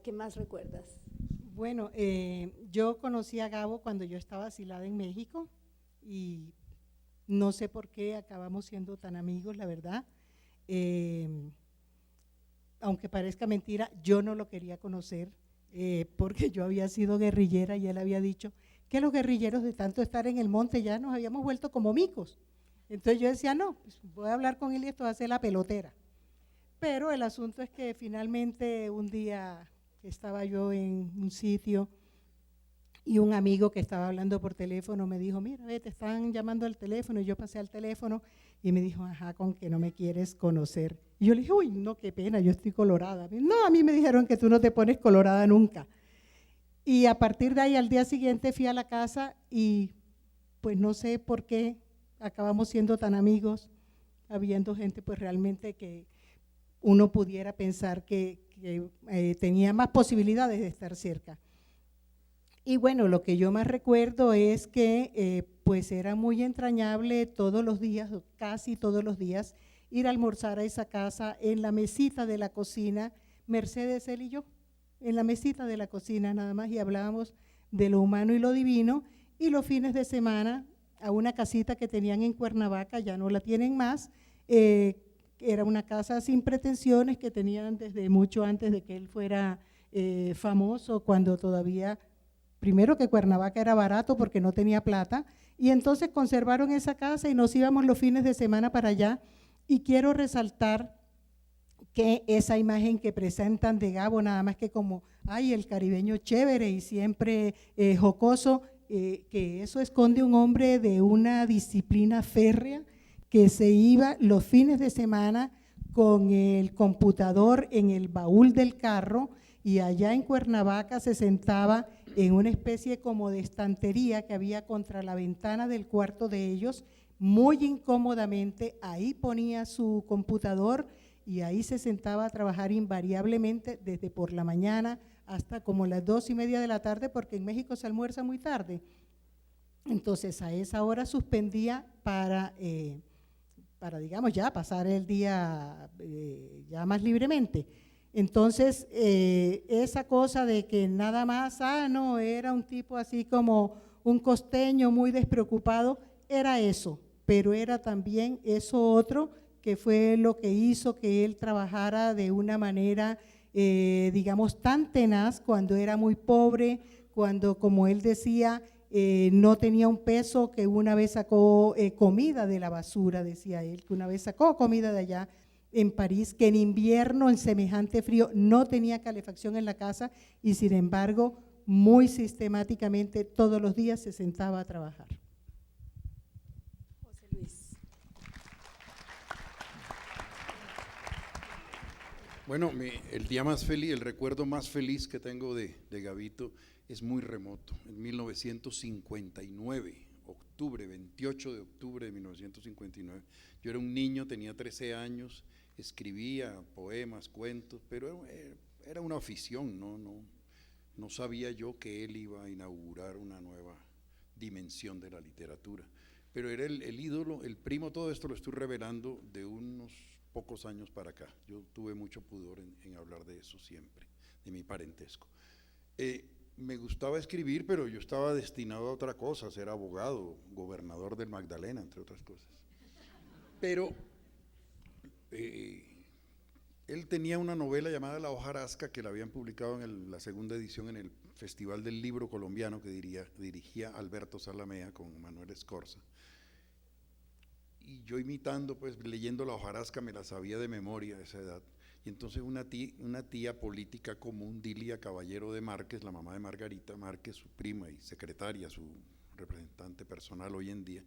que más recuerdas. Bueno, yo conocí a Gabo cuando yo estaba asilada en México y no sé por qué acabamos siendo tan amigos, la verdad. Aunque parezca mentira, yo no lo quería conocer porque yo había sido guerrillera y él había dicho que los guerrilleros de tanto estar en el monte ya nos habíamos vuelto como micos. Entonces yo decía, no, pues voy a hablar con él y esto va a ser la pelotera. Pero el asunto es que finalmente un día estaba yo en un sitio y un amigo que estaba hablando por teléfono me dijo, mira, te están llamando al teléfono, y yo pasé al teléfono y me dijo, ajá, con que no me quieres conocer. Y yo le dije, uy, no, qué pena, yo estoy colorada. No, a mí me dijeron que tú no te pones colorada nunca. Y a partir de ahí, al día siguiente fui a la casa y pues no sé por qué acabamos siendo tan amigos, habiendo gente pues realmente que uno pudiera pensar que tenía más posibilidades de estar cerca. Y bueno, lo que yo más recuerdo es que pues era muy entrañable todos los días, casi todos los días, ir a almorzar a esa casa en la mesita de la cocina, Mercedes, él y yo, en la mesita de la cocina nada más, y hablábamos de lo humano y lo divino, y los fines de semana a una casita que tenían en Cuernavaca, ya no la tienen más, era una casa sin pretensiones que tenían desde mucho antes de que él fuera famoso, cuando todavía, primero que Cuernavaca era barato porque no tenía plata, y entonces conservaron esa casa y nos íbamos los fines de semana para allá. Y quiero resaltar que esa imagen que presentan de Gabo, nada más que como, ay, el caribeño chévere y siempre jocoso, que eso esconde un hombre de una disciplina férrea, que se iba los fines de semana con el computador en el baúl del carro, y allá en Cuernavaca se sentaba en una especie como de estantería que había contra la ventana del cuarto de ellos, muy incómodamente, ahí ponía su computador y ahí se sentaba a trabajar invariablemente desde por la mañana hasta como las 2:30 de la tarde, porque en México se almuerza muy tarde. Entonces a esa hora suspendía para digamos, ya pasar el día ya más libremente. Entonces, esa cosa de que nada más, no, era un tipo así como un costeño muy despreocupado, era eso, pero era también eso otro que fue lo que hizo que él trabajara de una manera, digamos, tan tenaz cuando era muy pobre, cuando, como él decía, no tenía un peso, que una vez sacó comida de la basura, decía él, que una vez sacó comida de allá en París, que en invierno, en semejante frío, no tenía calefacción en la casa y sin embargo, muy sistemáticamente todos los días se sentaba a trabajar. José Luis. Bueno, el día más feliz, el recuerdo más feliz que tengo de Gabito es muy remoto, en 1959, octubre, 28 de octubre de 1959. Yo era un niño, tenía 13 años, escribía poemas, cuentos, pero era una afición, no sabía yo que él iba a inaugurar una nueva dimensión de la literatura. Pero era el ídolo, el primo, todo esto lo estoy revelando de unos pocos años para acá. Yo tuve mucho pudor en hablar de eso siempre, de mi parentesco. Me gustaba escribir, pero yo estaba destinado a otra cosa, a ser abogado, gobernador del Magdalena, entre otras cosas. Pero él tenía una novela llamada La hojarasca, que la habían publicado en la segunda edición en el Festival del Libro Colombiano, que dirigía Alberto Salamea con Manuel Escorza. Y yo imitando, pues leyendo La hojarasca, me la sabía de memoria a esa edad. Y entonces una tía política común, Dilia Caballero de Márquez, la mamá de Margarita Márquez, su prima y secretaria, su representante personal hoy en día,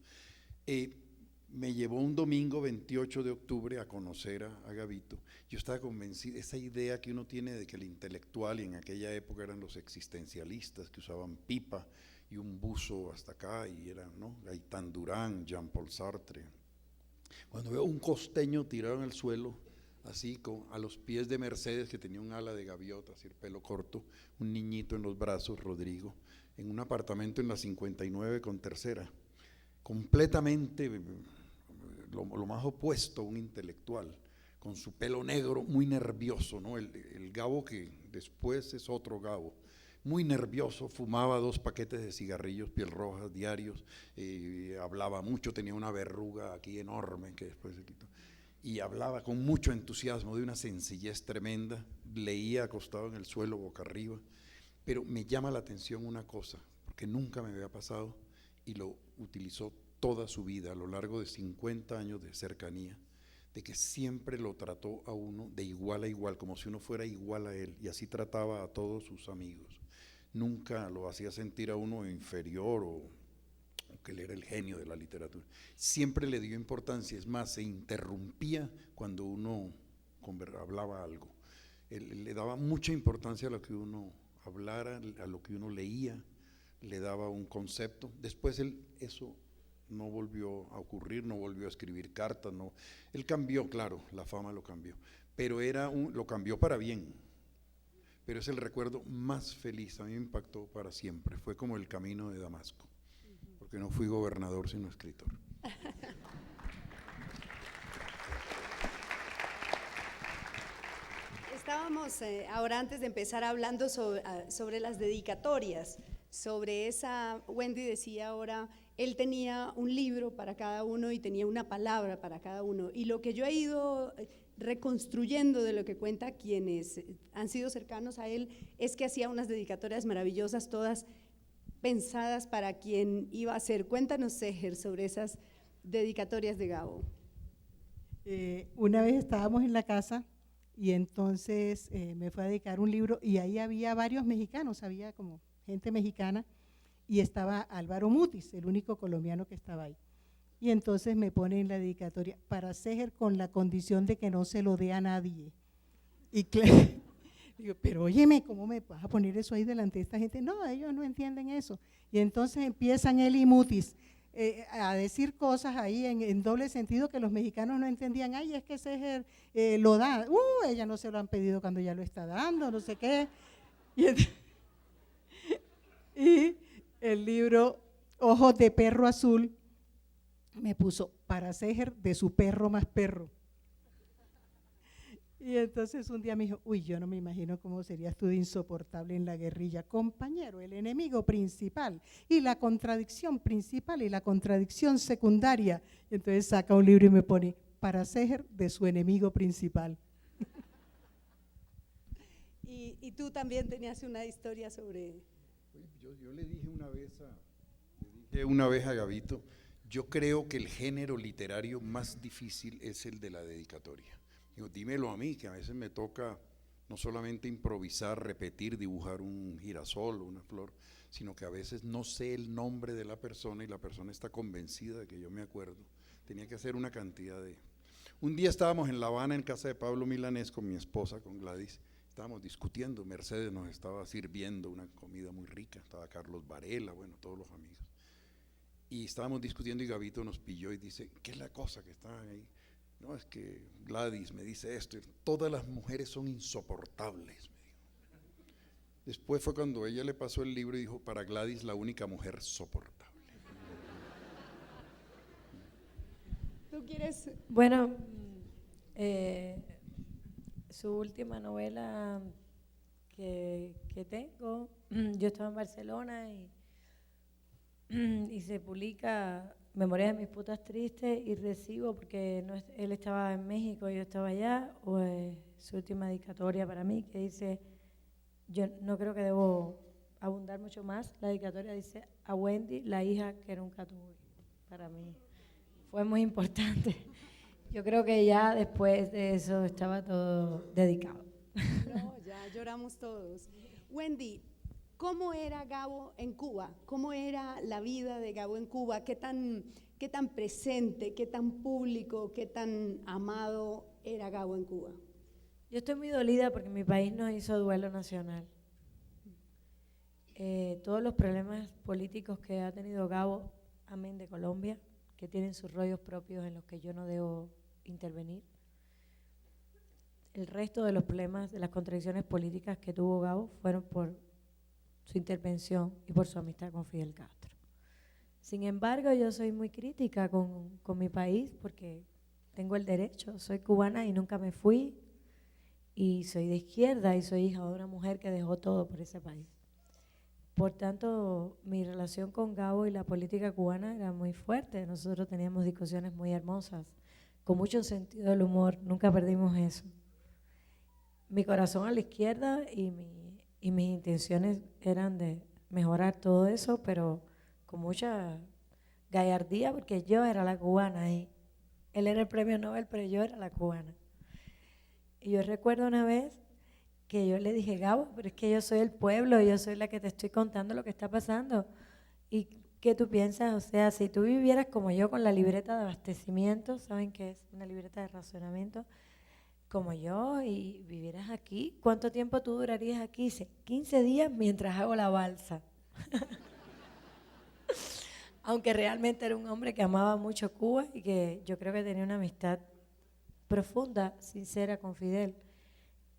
me llevó un domingo 28 de octubre a conocer a Gabito. Yo estaba convencido, esa idea que uno tiene de que el intelectual, y en aquella época eran los existencialistas que usaban pipa y un buzo hasta acá, y eran, ¿no?, Gaitán Durán, Jean-Paul Sartre. Cuando veo un costeño tirado en el suelo, así a los pies de Mercedes, que tenía un ala de gaviota, así el pelo corto, un niñito en los brazos, Rodrigo, en un apartamento en la 59 con Tercera, completamente lo más opuesto a un intelectual, con su pelo negro, muy nervioso, ¿no? El Gabo que después es otro Gabo, muy nervioso, fumaba 2 paquetes de cigarrillos piel roja diarios, hablaba mucho, tenía una verruga aquí enorme que después se quitó, y hablaba con mucho entusiasmo, de una sencillez tremenda, leía acostado en el suelo boca arriba, pero me llama la atención una cosa, porque nunca me había pasado, y lo utilizó toda su vida, a lo largo de 50 años de cercanía, de que siempre lo trató a uno de igual a igual, como si uno fuera igual a él, y así trataba a todos sus amigos. Nunca lo hacía sentir a uno inferior o que él era el genio de la literatura. Siempre le dio importancia, es más, se interrumpía cuando uno hablaba algo. Él le daba mucha importancia a lo que uno hablara, a lo que uno leía, le daba un concepto. Después eso no volvió a ocurrir, no volvió a escribir cartas, no. Él cambió, claro, la fama lo cambió, pero lo cambió para bien. Pero es el recuerdo más feliz, a mí me impactó para siempre, fue como el camino de Damasco, porque no fui gobernador sino escritor. Estábamos ahora antes de empezar hablando sobre las dedicatorias, sobre esa, Wendy decía ahora, él tenía un libro para cada uno y tenía una palabra para cada uno, y lo que yo he ido reconstruyendo de lo que cuenta quienes han sido cercanos a él es que hacía unas dedicatorias maravillosas, todas pensadas para quien iba a ser. Cuéntanos, Seher, sobre esas dedicatorias de Gabo. Una vez estábamos en la casa y entonces me fue a dedicar un libro y ahí había varios mexicanos, había como gente mexicana y estaba Álvaro Mutis, el único colombiano que estaba ahí. Y entonces me pone en la dedicatoria, para Seher con la condición de que no se lo dé a nadie. Y digo, pero óyeme, ¿cómo me vas a poner eso ahí delante de esta gente? No, ellos no entienden eso. Y entonces empiezan él y Mutis a decir cosas ahí en doble sentido que los mexicanos no entendían. Ay, es que Seher lo da. Ella no se lo han pedido cuando ya lo está dando, no sé qué. Y el libro Ojos de Perro Azul me puso para Seher de su perro más perro. Y entonces un día me dijo, uy, yo no me imagino cómo serías tú de insoportable en la guerrilla, compañero, el enemigo principal y la contradicción principal y la contradicción secundaria. Entonces saca un libro y me pone, para Seher de su enemigo principal. Y tú también tenías una historia sobre… Yo le dije una vez a Gabito, yo creo que el género literario más difícil es el de la dedicatoria. Digo, dímelo a mí, que a veces me toca no solamente improvisar, repetir, dibujar un girasol o una flor, sino que a veces no sé el nombre de la persona y la persona está convencida de que yo me acuerdo. Tenía que hacer una cantidad de… Un día estábamos en La Habana en casa de Pablo Milanés con mi esposa, con Gladys, estábamos discutiendo, Mercedes nos estaba sirviendo una comida muy rica, estaba Carlos Varela, bueno, todos los amigos. Y estábamos discutiendo y Gabito nos pilló y dice, ¿qué es la cosa que está ahí? No, es que Gladys me dice esto, todas las mujeres son insoportables, me dijo. Después fue cuando ella le pasó el libro y dijo, para Gladys la única mujer soportable. ¿Tú quieres? Bueno, su última novela que tengo, yo estaba en Barcelona y se publica Memorias de mis putas tristes y recibo, porque él estaba en México y yo estaba allá, su última dedicatoria para mí que dice, yo no creo que debo abundar mucho más, la dedicatoria dice, a Wendy, la hija que nunca tuve. Para mí fue muy importante. Yo creo que ya después de eso estaba todo dedicado. No, ya lloramos todos. Wendy, ¿cómo era Gabo en Cuba? ¿Cómo era la vida de Gabo en Cuba? ¿Qué tan presente, qué tan público, qué tan amado era Gabo en Cuba? Yo estoy muy dolida porque mi país nos hizo duelo nacional. Todos los problemas políticos que ha tenido Gabo, amén de Colombia, que tienen sus rollos propios en los que yo no debo intervenir. El resto de los problemas, de las contradicciones políticas que tuvo Gabo fueron por su intervención y por su amistad con Fidel Castro. Sin embargo, yo soy muy crítica con mi país porque tengo el derecho, soy cubana y nunca me fui, y soy de izquierda y soy hija de una mujer que dejó todo por ese país. Por tanto, mi relación con Gabo y la política cubana era muy fuerte. Nosotros teníamos discusiones muy hermosas, con mucho sentido del humor, nunca perdimos eso. Mi corazón a la izquierda y mis intenciones eran de mejorar todo eso, pero con mucha gallardía, porque yo era la cubana y él era el premio Nobel, pero yo era la cubana. Y yo recuerdo una vez que yo le dije, Gabo, pero es que yo soy el pueblo, yo soy la que te estoy contando lo que está pasando. ¿Y qué tú piensas? O sea, si tú vivieras como yo con la libreta de abastecimiento, ¿saben qué es una libreta de racionamiento? Como yo, y vivieras aquí, ¿cuánto tiempo tú durarías aquí? Dice, 15 días mientras hago la balsa. Aunque realmente era un hombre que amaba mucho Cuba y que yo creo que tenía una amistad profunda, sincera con Fidel.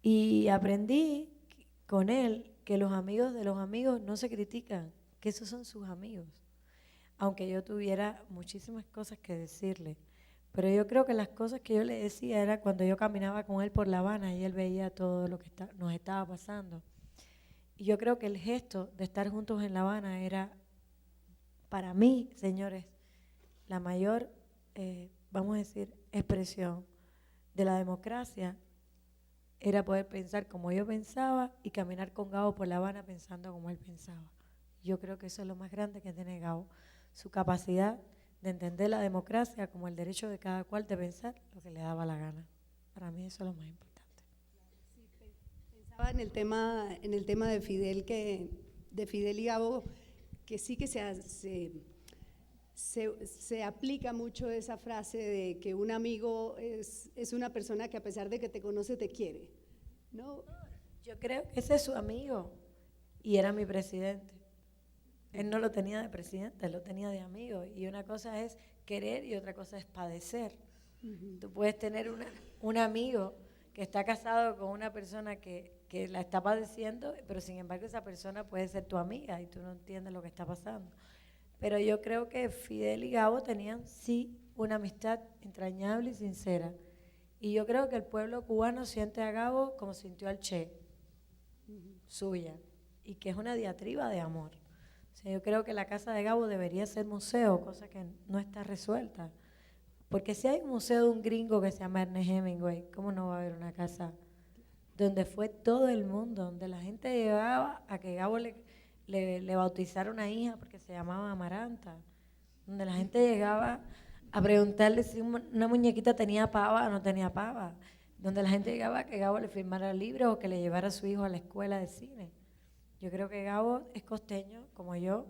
Y aprendí con él que los amigos de los amigos no se critican, que esos son sus amigos. Aunque yo tuviera muchísimas cosas que decirle. Pero yo creo que las cosas que yo le decía era cuando yo caminaba con él por La Habana y él veía todo lo que nos estaba pasando. Y yo creo que el gesto de estar juntos en La Habana era, para mí, señores, la mayor, vamos a decir, expresión de la democracia. Era poder pensar como yo pensaba y caminar con Gabo por La Habana pensando como él pensaba. Yo creo que eso es lo más grande que tiene Gabo, su capacidad de entender la democracia como el derecho de cada cual de pensar lo que le daba la gana. Para mí eso es lo más importante. Pensaba en el tema de Fidel, de Fidel y Gabo, que sí que se aplica mucho esa frase de que un amigo es una persona que a pesar de que te conoce te quiere, ¿no? Yo creo que ese es su amigo y era mi presidente. Él no lo tenía de presidente, él lo tenía de amigo. Y una cosa es querer y otra cosa es padecer. Tú puedes tener un amigo que está casado con una persona que la está padeciendo, pero sin embargo esa persona puede ser tu amiga y tú no entiendes lo que está pasando. Pero yo creo que Fidel y Gabo tenían sí una amistad entrañable y sincera. Y yo creo que el pueblo cubano siente a Gabo como sintió al Che, suya, y que es una diatriba de amor. O sea, yo creo que la casa de Gabo debería ser museo, cosa que no está resuelta. Porque si hay un museo de un gringo que se llama Ernest Hemingway, ¿cómo no va a haber una casa donde fue todo el mundo, donde la gente llegaba a que Gabo le bautizara una hija porque se llamaba Amaranta, donde la gente llegaba a preguntarle si una muñequita tenía pava o no tenía pava, donde la gente llegaba a que Gabo le firmara libros o que le llevara a su hijo a la escuela de cine. Yo creo que Gabo es costeño, como yo,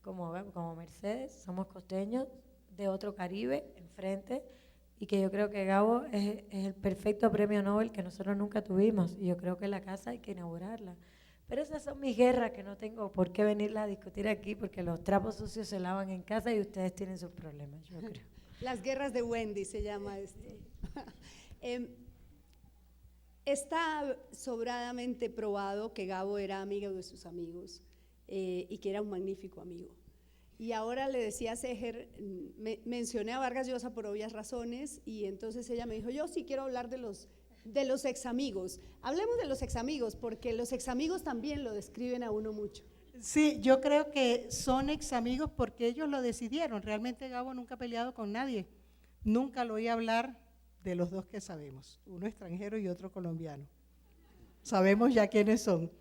como Mercedes, somos costeños de otro Caribe enfrente, y que yo creo que Gabo es el perfecto premio Nobel que nosotros nunca tuvimos, y yo creo que la casa hay que inaugurarla. Pero esas son mis guerras que no tengo por qué venirlas a discutir aquí, porque los trapos sucios se lavan en casa y ustedes tienen sus problemas, yo creo. Las guerras de Wendy se llama esto. Está sobradamente probado que Gabo era amigo de sus amigos y que era un magnífico amigo. Y ahora le decía a Seher, mencioné a Vargas Llosa por obvias razones, y entonces ella me dijo, yo sí quiero hablar de los examigos. Hablemos de los examigos, porque los examigos también lo describen a uno mucho. Sí, yo creo que son examigos porque ellos lo decidieron. Realmente Gabo nunca ha peleado con nadie. Nunca lo oí hablar de los dos que sabemos, uno extranjero y otro colombiano. Sabemos ya quiénes son.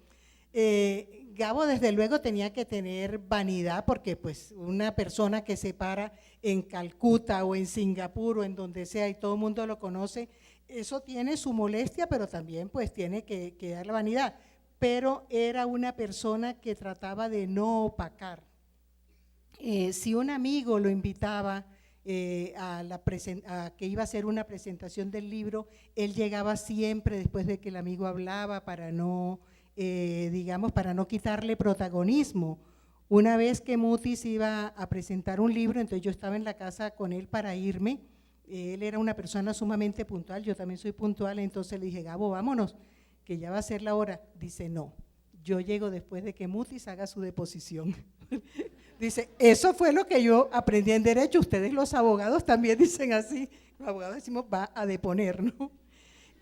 Gabo desde luego tenía que tener vanidad porque pues una persona que se para en Calcuta o en Singapur o en donde sea y todo el mundo lo conoce, eso tiene su molestia, pero también pues tiene que dar la vanidad. Pero era una persona que trataba de no opacar. Si un amigo lo invitaba a que iba a hacer una presentación del libro, él llegaba siempre después de que el amigo hablaba para no, para no quitarle protagonismo. Una vez que Mutis iba a presentar un libro, entonces yo estaba en la casa con él para irme. Él era una persona sumamente puntual, yo también soy puntual, entonces le dije, Gabo, vámonos, que ya va a ser la hora. Dice, no, yo llego después de que Mutis haga su deposición. Dice, eso fue lo que yo aprendí en Derecho. Ustedes los abogados también dicen así. Los abogados decimos, va a deponer, ¿no?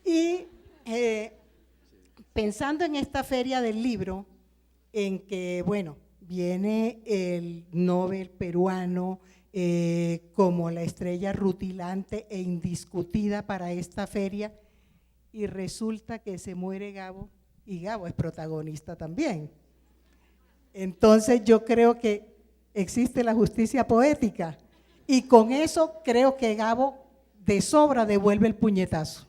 Y pensando en esta feria del libro, en que, bueno, viene el Nobel peruano como la estrella rutilante e indiscutida para esta feria, y resulta que se muere Gabo, y Gabo es protagonista también. Entonces yo creo que existe la justicia poética, y con eso creo que Gabo de sobra devuelve el puñetazo.